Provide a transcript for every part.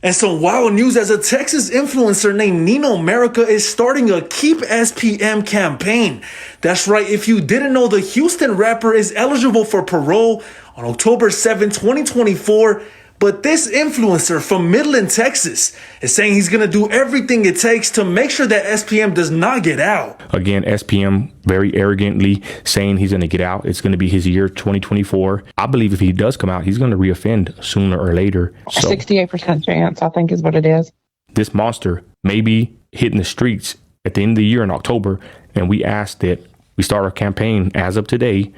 And some wild news as a Texas influencer named Nino America is starting a Keep SPM campaign. That's right, if you didn't know, the Houston rapper is eligible for parole on October 7, 2024. But this influencer from Midland, Texas is saying he's going to do everything it takes to make sure that SPM does not get out. Again, SPM very arrogantly saying he's going to get out. It's going to be his year 2024. I believe if he does come out, he's going to reoffend sooner or later. So 68% chance, I think, is what it is. This monster may be hitting the streets at the end of the year in October. And we ask that we start our campaign as of today,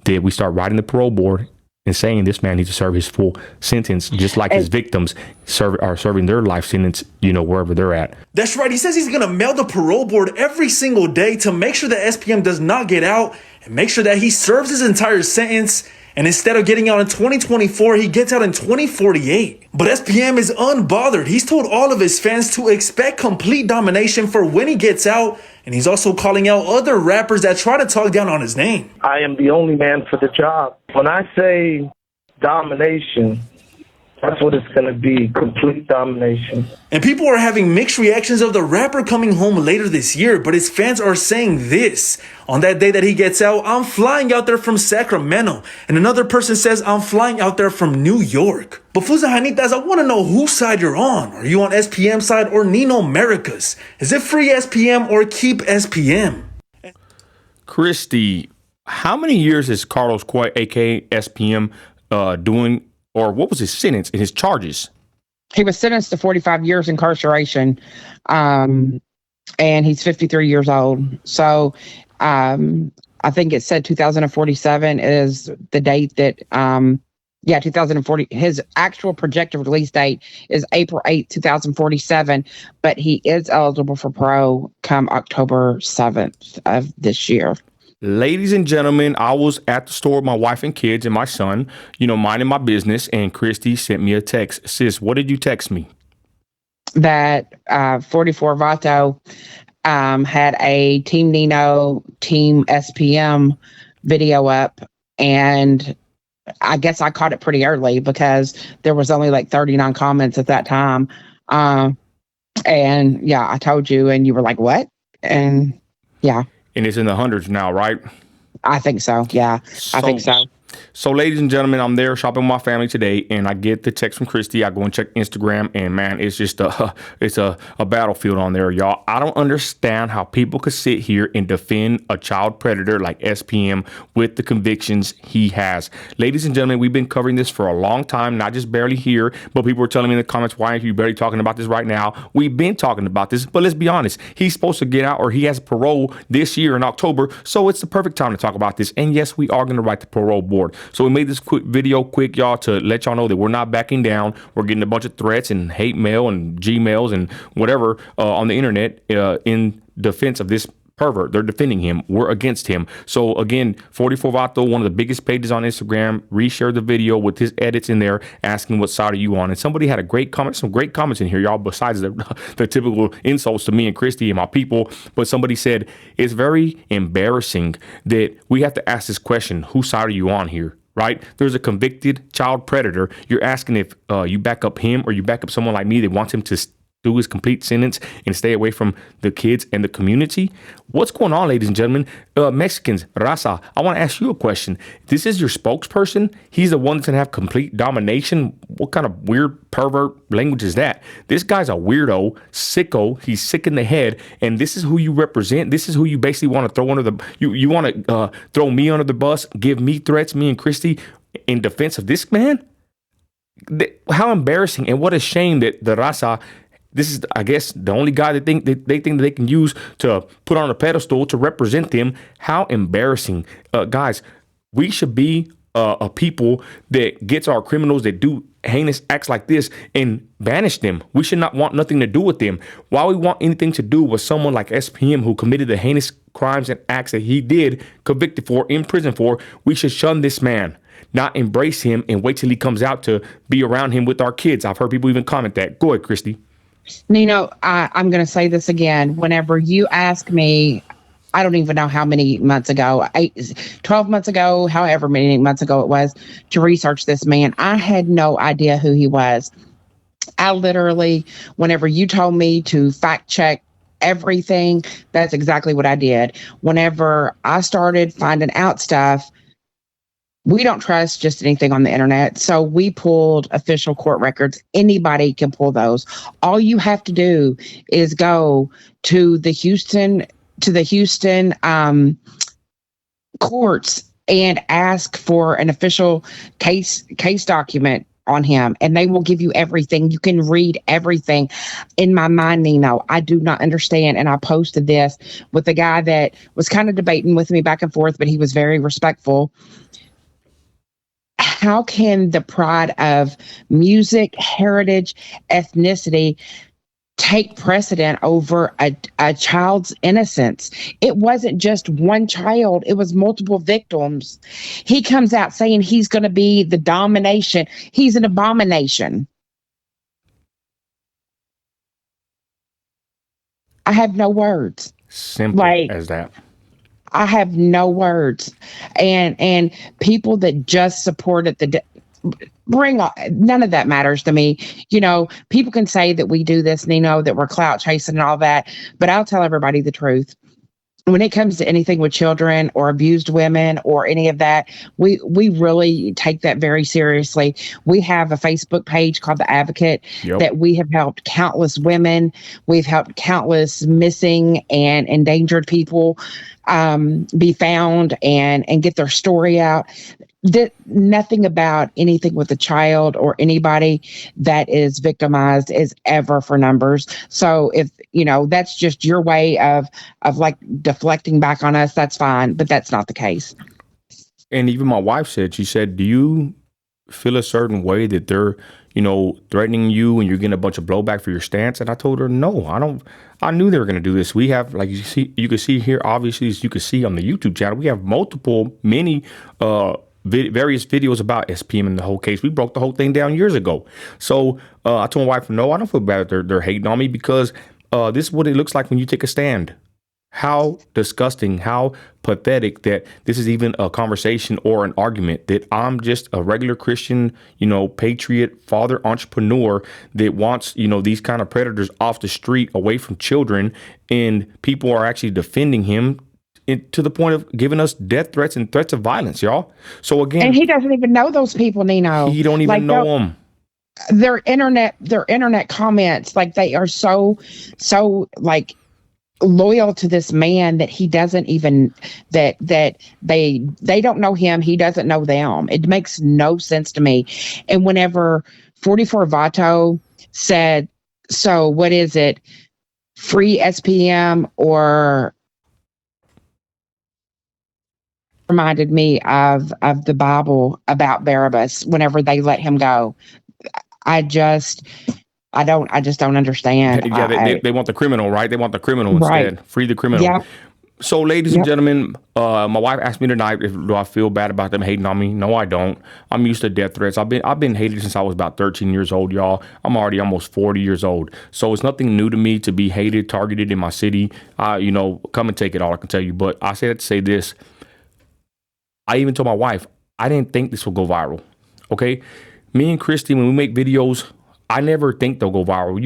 that we start writing the parole board and saying this man needs to serve his full sentence, just like his victims are serving their life sentence, wherever they're at. That's right. He says he's going to mail the parole board every single day to make sure that SPM does not get out and make sure that he serves his entire sentence. And instead of getting out in 2024, he gets out in 2048. But SPM is unbothered. He's told all of his fans to expect complete domination for when he gets out. And he's also calling out other rappers that try to talk down on his name. I am the only man for the job. When I say domination, that's what it's going to be, complete domination. And people are having mixed reactions of the rapper coming home later this year, but his fans are saying this. On that day that he gets out, I'm flying out there from Sacramento. And another person says, I'm flying out there from New York. But Fuzahanitas, I want to know whose side you're on. Are you on SPM side or Nino America's? Is it free SPM or keep SPM? Christi, how many years is Carlos Coy, aka SPM, doing? Or what was his sentence and his charges? He was sentenced to 45 years incarceration, and he's 53 years old. So I think it said 2047 is the date that, 2040. His actual projected release date is April 8th, 2047, but he is eligible for parole come October 7th of this year. Ladies and gentlemen, I was at the store with my wife and kids and my son, minding my business, and Christi sent me a text. Sis, what did you text me? That 44 Vato had a Team Nino, Team SPM video up, and I guess I caught it pretty early because there was only like 39 comments at that time. And yeah, I told you, and you were like, what? And yeah. And it's in the hundreds now, right? I think so. Yeah, I think so. So, ladies and gentlemen, I'm there shopping with my family today, and I get the text from Christi. I go and check Instagram, and man, it's just a battlefield on there, y'all. I don't understand how people could sit here and defend a child predator like SPM with the convictions he has. Ladies and gentlemen, we've been covering this for a long time, not just barely here, but people were telling me in the comments, why aren't you barely talking about this right now? We've been talking about this, but let's be honest. He's supposed to get out, or he has parole this year in October, so it's the perfect time to talk about this. And yes, we are going to write the parole board. So we made this quick video, y'all, to let y'all know that we're not backing down. We're getting a bunch of threats and hate mail and Gmails and whatever on the internet in defense of this pervert. They're defending him. We're against him. So again, 44 Vato, one of the biggest pages on Instagram, reshared the video with his edits in there, asking what side are you on. And somebody had a great comment, some great comments in here, y'all, besides the typical insults to me and Christi and my people. But somebody said, it's very embarrassing that we have to ask this question, whose side are you on here? Right? There's a convicted child predator. You're asking if you back up him or you back up someone like me that wants him to do his complete sentence and stay away from the kids and the community. What's going on, ladies and gentlemen? Mexicans, Raza, I want to ask you a question. This is your spokesperson. He's the one that's going to have complete domination. What kind of weird pervert language is that? This guy's a weirdo, sicko. He's sick in the head. And this is who you represent. This is who you basically want to throw under the, you want to throw me under the bus, give me threats, me and Christi, in defense of this man? How embarrassing and what a shame that the Raza, this is, I guess, the only guy that they think that they can use to put on a pedestal to represent them. How embarrassing. Guys, we should be a people that gets our criminals that do heinous acts like this and banish them. We should not want nothing to do with them. Why we want anything to do with someone like SPM who committed the heinous crimes and acts that he did, convicted for, in prison for, we should shun this man, not embrace him and wait till he comes out to be around him with our kids. I've heard people even comment that. Go ahead, Christi. Nino, I'm going to say this again. Whenever you ask me, I don't even know how many months ago, 12 months ago, however many months ago it was, to research this man, I had no idea who he was. I literally, whenever you told me to fact check everything, that's exactly what I did. Whenever I started finding out stuff, we don't trust just anything on the internet. So we pulled official court records. Anybody can pull those. All you have to do is go to the Houston courts and ask for an official case document on him, and they will give you everything. You can read everything. In my mind, Nino, I do not understand. And I posted this with a guy that was kind of debating with me back and forth, but he was very respectful. How can the pride of music, heritage, ethnicity take precedent over a child's innocence? It wasn't just one child, it was multiple victims. He comes out saying he's going to be the domination. He's an abomination. I have no words. Simple as that. I have no words. And people that just supported none of that matters to me. You know, people can say that we do this, Nino, that we're clout chasing and all that, but I'll tell everybody the truth. When it comes to anything with children or abused women or any of that, we really take that very seriously. We have a Facebook page called The Advocate that we have helped countless women. We've helped countless missing and endangered people be found and get their story out. Nothing about anything with a child or anybody that is victimized is ever for numbers. So if that's just your way of like deflecting back on us, that's fine, but that's not the case. And even my wife said, she said, do you feel a certain way that they're threatening you and you're getting a bunch of blowback for your stance? And I told her, no, I don't. I knew they were going to do this. We have, like you can see here, obviously, as you can see on the YouTube channel, we have many various videos about SPM and the whole case. We broke the whole thing down years ago. So I told my wife, no, I don't feel bad that they're hating on me, because this is what it looks like when you take a stand. How disgusting, how pathetic that this is even a conversation or an argument, that I'm just a regular Christian, patriot, father, entrepreneur that wants, these kind of predators off the street, away from children, and people are actually defending him to the point of giving us death threats and threats of violence, y'all. So again, and he doesn't even know those people, Nino. He don't even know them. Their internet comments, like, they are so like loyal to this man that he doesn't even that they don't know him, he doesn't know them. It makes no sense to me. And whenever 44 Vato said, so what is it, free SPM, or reminded me of the Bible about Barabbas whenever they let him go. I just don't understand. Yeah, they want the criminal, right? They want the criminal instead. Right. Free the criminal. Yeah. So, ladies and gentlemen, my wife asked me tonight, do I feel bad about them hating on me? No, I don't. I'm used to death threats. I've been hated since I was about 13 years old, y'all. I'm already almost 40 years old. So it's nothing new to me to be hated, targeted in my city. Come and take it, all I can tell you. But I say that to say this. I even told my wife, I didn't think this would go viral. Okay? Me and Christi, when we make videos, I never think they'll go viral.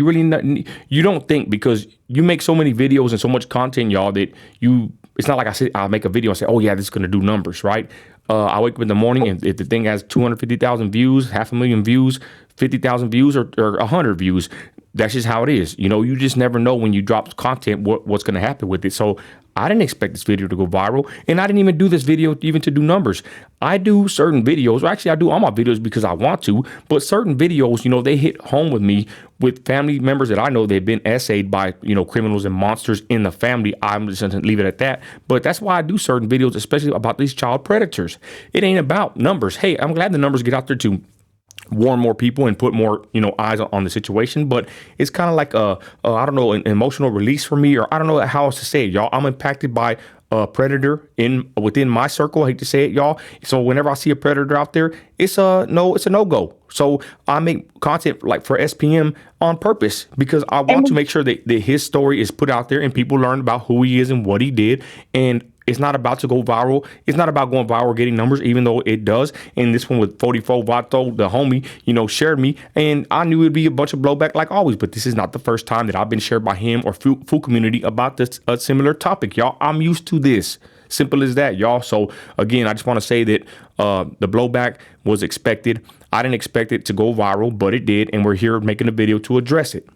You don't think, because you make so many videos and so much content, y'all, that it's not like I'll make a video and say, oh yeah, this is going to do numbers, right? I wake up in the morning, and if the thing has 250,000 views, 500,000 views, 50,000 views, or 100 views, that's just how it is. You just never know when you drop content what's going to happen with it. So I didn't expect this video to go viral, and I didn't even do this video even to do numbers. I do certain videos, or actually I do all my videos because I want to, but certain videos, they hit home with me, with family members that I know they've been essayed by, criminals and monsters in the family. I'm just going to leave it at that. But that's why I do certain videos, especially about these child predators. It ain't about numbers. Hey, I'm glad the numbers get out there too, warn more people and put more, eyes on the situation. But it's kind of like I don't know, an emotional release for me, or I don't know how else to say it, y'all. I'm impacted by a predator within my circle. I hate to say it, y'all. So whenever I see a predator out there, it's a no-go. So I make content like for SPM on purpose, because I want to make sure that his story is put out there and people learn about who he is and what he did. And It's not about to go viral. It's not about going viral, getting numbers, even though it does. And this one with 44 Vato, the homie, shared me. And I knew it'd be a bunch of blowback like always. But this is not the first time that I've been shared by him or full community about this a similar topic, y'all. I'm used to this. Simple as that, y'all. So again, I just want to say that the blowback was expected. I didn't expect it to go viral, but it did. And we're here making a video to address it.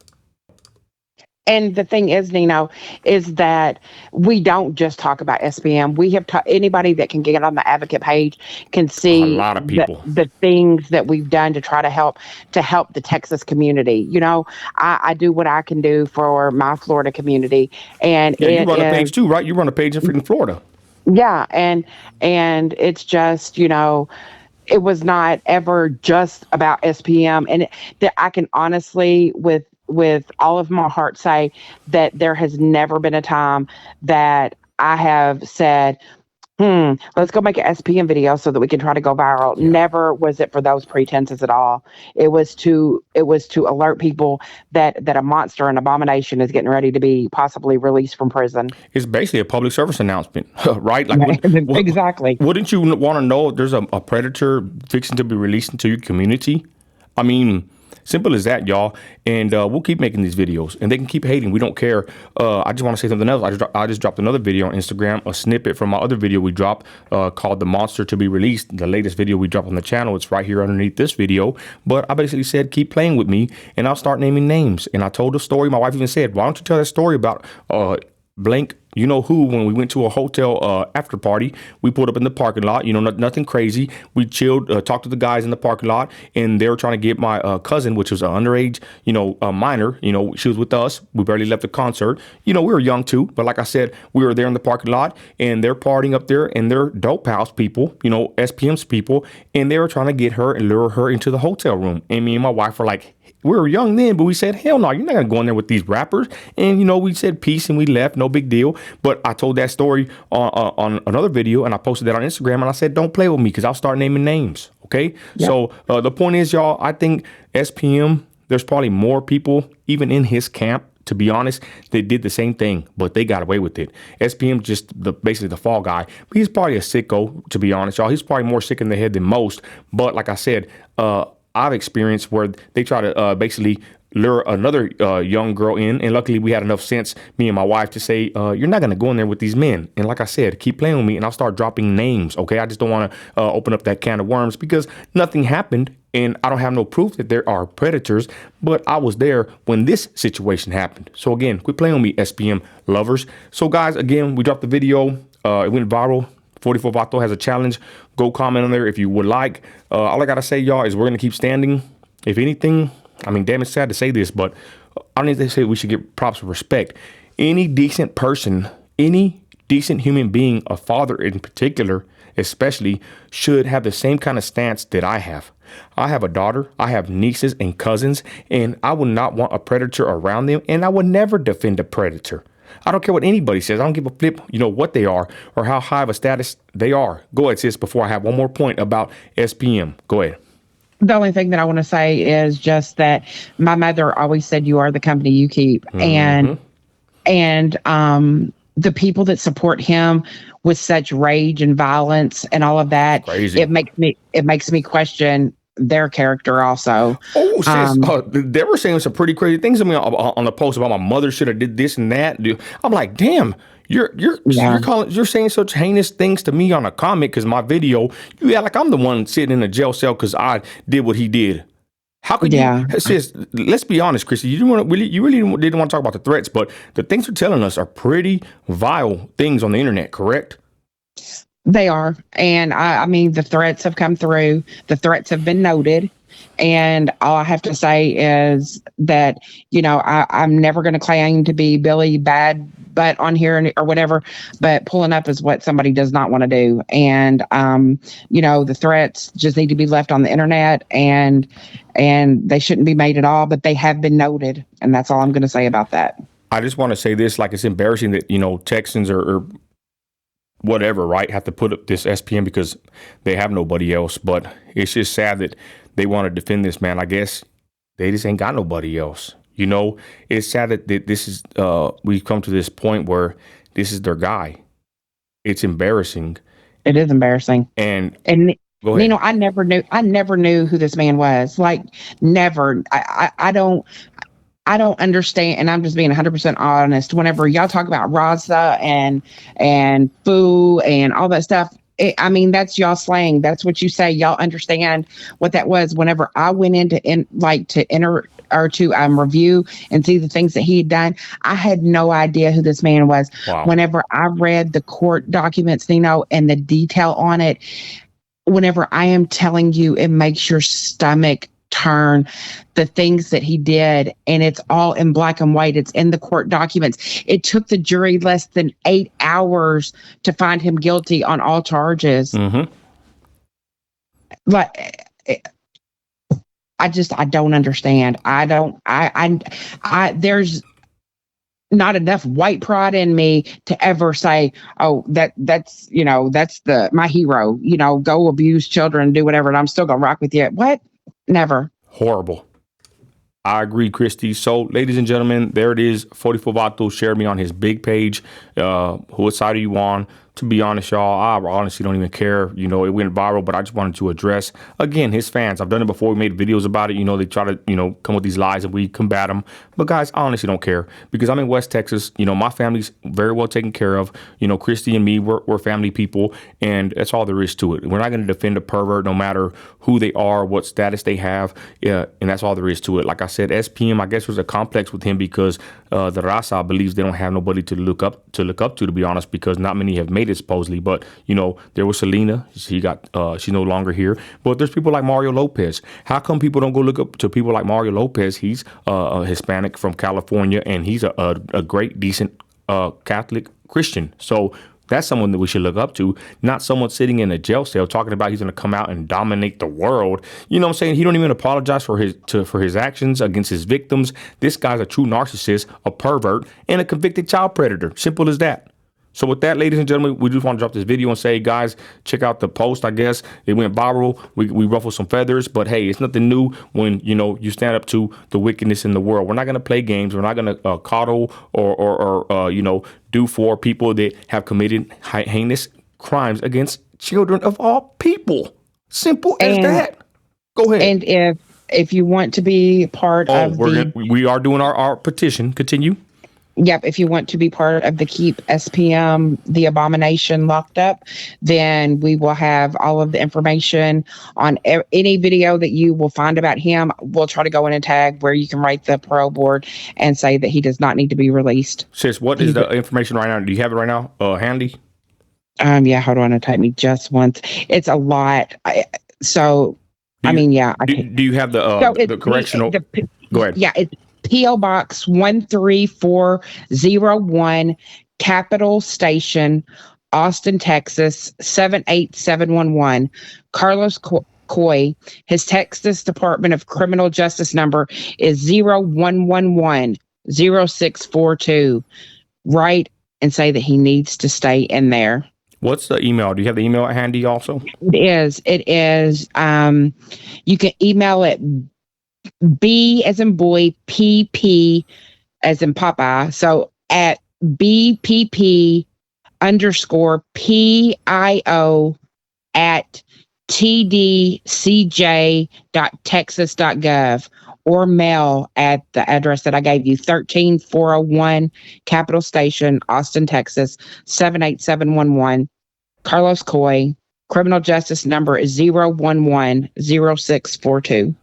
And the thing is, Nino, is that we don't just talk about SPM. We have anybody that can get on the advocate page can see A lot of people. the things that we've done to try to help the Texas community. I do what I can do for my Florida community, and Yeah, you run a page too, right? You run a page in freaking Florida. Yeah, and it's just it was not ever just about SPM, and that I can honestly with all of my heart say that there has never been a time that I have said, let's go make an SPM video so that we can try to go viral. Yeah. Never was it for those pretenses at all. It was to alert people that a monster, an abomination, is getting ready to be possibly released from prison. It's basically a public service announcement, right? Exactly. Wouldn't you want to know if there's a predator fixing to be released into your community? I mean, simple as that, y'all. And we'll keep making these videos, and they can keep hating. We don't care. I just want to say something else. I just dropped another video on Instagram, a snippet from my other video we dropped called "The Monster to be Released." The latest video we dropped on the channel. It's right here underneath this video. But I basically said, keep playing with me, and I'll start naming names. And I told a story. My wife even said, why don't you tell that story about blank you know who, when we went to a hotel after party. We pulled up in the parking lot, nothing crazy. We chilled, talked to the guys in the parking lot, and they were trying to get my cousin, which was an underage, a minor, she was with us. We barely left the concert. We were young too, but like I said, we were there in the parking lot, and they're partying up there, and they're dope house people, SPM's people, and they were trying to get her and lure her into the hotel room. And me and my wife were like, we were young then, but we said, hell no, you're not going to go in there with these rappers. And, we said peace and we left. No big deal. But I told that story on another video, and I posted that on Instagram, and I said, don't play with me because I'll start naming names. Okay. Yep. So the point is, y'all, I think SPM, there's probably more people even in his camp, to be honest, they did the same thing, but they got away with it. SPM just basically the fall guy. But he's probably a sicko, to be honest, y'all. He's probably more sick in the head than most. But like I said, I've experienced where they try to basically lure another young girl in, and luckily we had enough sense, me and my wife, to say, you're not going to go in there with these men. And like I said, keep playing with me, and I'll start dropping names, okay? I just don't want to open up that can of worms because nothing happened, and I don't have no proof that there are predators, but I was there when this situation happened. So again, quit playing with me, SPM lovers. So guys, again, we dropped the video. It went viral. 44 Vato has a challenge. Go comment on there if you would like. All I got to say, y'all, is we're going to keep standing. If anything, I mean, damn, it's sad to say this, but I need to say we should get props of respect. Any decent person, any decent human being, a father in particular, especially, should have the same kind of stance that I have. I have a daughter, I have nieces and cousins, and I would not want a predator around them, and I would never defend a predator. I don't care what anybody says. I don't give a flip, what they are or how high of a status they are. Go ahead, sis, before I have one more point about SPM. Go ahead. The only thing that I want to say is just that my mother always said, you are the company you keep. Mm-hmm. And the people that support him with such rage and violence and all of that, crazy. It makes me question their character also. Oh, sis, they were saying some pretty crazy things to me on the post about my mother should have did this and that. I'm like, damn, you're saying such heinous things to me on a comment because my video, you act like I'm the one sitting in a jail cell because I did what he did. How could you? Sis, let's be honest, Christi. You really didn't want to talk about the threats, but the things you're telling us are pretty vile things on the internet, correct? They are. And I mean, the threats have come through. The threats have been noted. And all I have to say is that, I'm never going to claim to be Billy Bad Butt on here or whatever, but pulling up is what somebody does not want to do. And, the threats just need to be left on the internet and they shouldn't be made at all, but they have been noted. And that's all I'm going to say about that. I just want to say this, like, it's embarrassing that, Texans or whatever, right, have to put up this SPM because they have nobody else. But it's just sad that they want to defend this man. I guess they just ain't got nobody else. It's sad that this is we've come to this point where this is their guy. It's embarrassing. It is embarrassing. And And go ahead. Nino, I never knew who this man was. Like, never. I don't understand, and I'm just being 100% honest. Whenever y'all talk about Raza and Foo and all that stuff, I mean, that's y'all slang. That's what you say. Y'all understand what that was. Whenever I went in to enter or to review and see the things that he had done, I had no idea who this man was. Wow. Whenever I read the court documents, and the detail on it, whenever I am telling you, it makes your stomach turn. The things that he did, and it's all in black and white. It's in the court documents. It took the jury less than 8 hours to find him guilty on all charges. Mm-hmm. Like, I don't understand. There's not enough white pride in me to ever say, oh, that's my hero, go abuse children, do whatever, and I'm still gonna rock with you. What? Never. Horrible. I agree, Christi. So, ladies and gentlemen, there it is. 44 Vato shared me on his big page. What side are you on? To be honest, y'all, I honestly don't even care. It went viral, but I just wanted to address, again, his fans. I've done it before. We made videos about it. They try to, come with these lies and we combat them. But guys, I honestly don't care because I'm in West Texas. My family's very well taken care of. Christi and me, we're family people, and that's all there is to it. We're not going to defend a pervert no matter who they are, what status they have. Yeah, and that's all there is to it. Like I said, SPM, I guess, was a complex with him because the Raza believes they don't have nobody to look up to be honest, because not many have made it supposedly. But there was Selena. She's no longer here. But there's people like Mario Lopez. How come people don't go look up to people like Mario Lopez? He's a Hispanic from California, and he's a great, decent Catholic Christian. So that's someone that we should look up to, not someone sitting in a jail cell talking about he's going to come out and dominate the world. You know what I'm saying? He don't even apologize for his actions against his victims. This guy's a true narcissist, a pervert, and a convicted child predator. Simple as that. So with that, ladies and gentlemen, we just want to drop this video and say, guys, check out the post. I guess it went viral. We ruffled some feathers, but hey, it's nothing new when you stand up to the wickedness in the world. We're not going to play games. We're not going to coddle or do for people that have committed heinous crimes against children of all people. Simple as that. Go ahead. And if you want to be part of we are doing our petition. Continue. Yep. If you want to be part of the Keep SPM, the Abomination, locked up, then we will have all of the information on any video that you will find about him. We'll try to go in and tag where you can write the parole board and say that he does not need to be released. Sis, what is the information right now? Do you have it right now handy? Yeah. Hold on. Type me just once. It's a lot. Do you have the correctional? Go ahead. Yeah. It's P.O. Box 13401, Capitol Station, Austin, Texas 78711. Carlos Coy. His Texas Department of Criminal Justice number is 0111-0642. Write and say that he needs to stay in there. What's the email? Do you have the email handy also? It is. You can email it B as in boy, PP as in Popeye. So at BPP_PIO at tdcj.texas.gov, or mail at the address that I gave you, 13401 Capitol Station, Austin, Texas 78711. Carlos Coy. Criminal justice number is 0111-0642.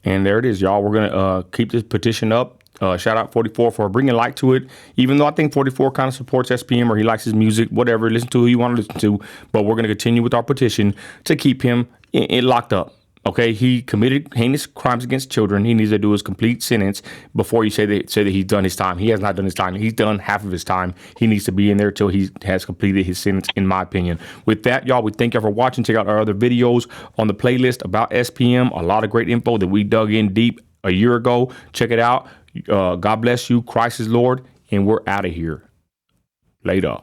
And there it is, y'all. We're going to keep this petition up. Shout out 44 for bringing light to it, even though I think 44 kind of supports SPM or he likes his music, whatever. Listen to who you want to listen to. But we're going to continue with our petition to keep him locked up. Okay, he committed heinous crimes against children. He needs to do his complete sentence before you say that he's done his time. He has not done his time. He's done half of his time. He needs to be in there till he has completed his sentence, in my opinion. With that, y'all, we thank y'all for watching. Check out our other videos on the playlist about SPM. A lot of great info that we dug in deep a year ago. Check it out. God bless you. Christ is Lord. And we're out of here. Later.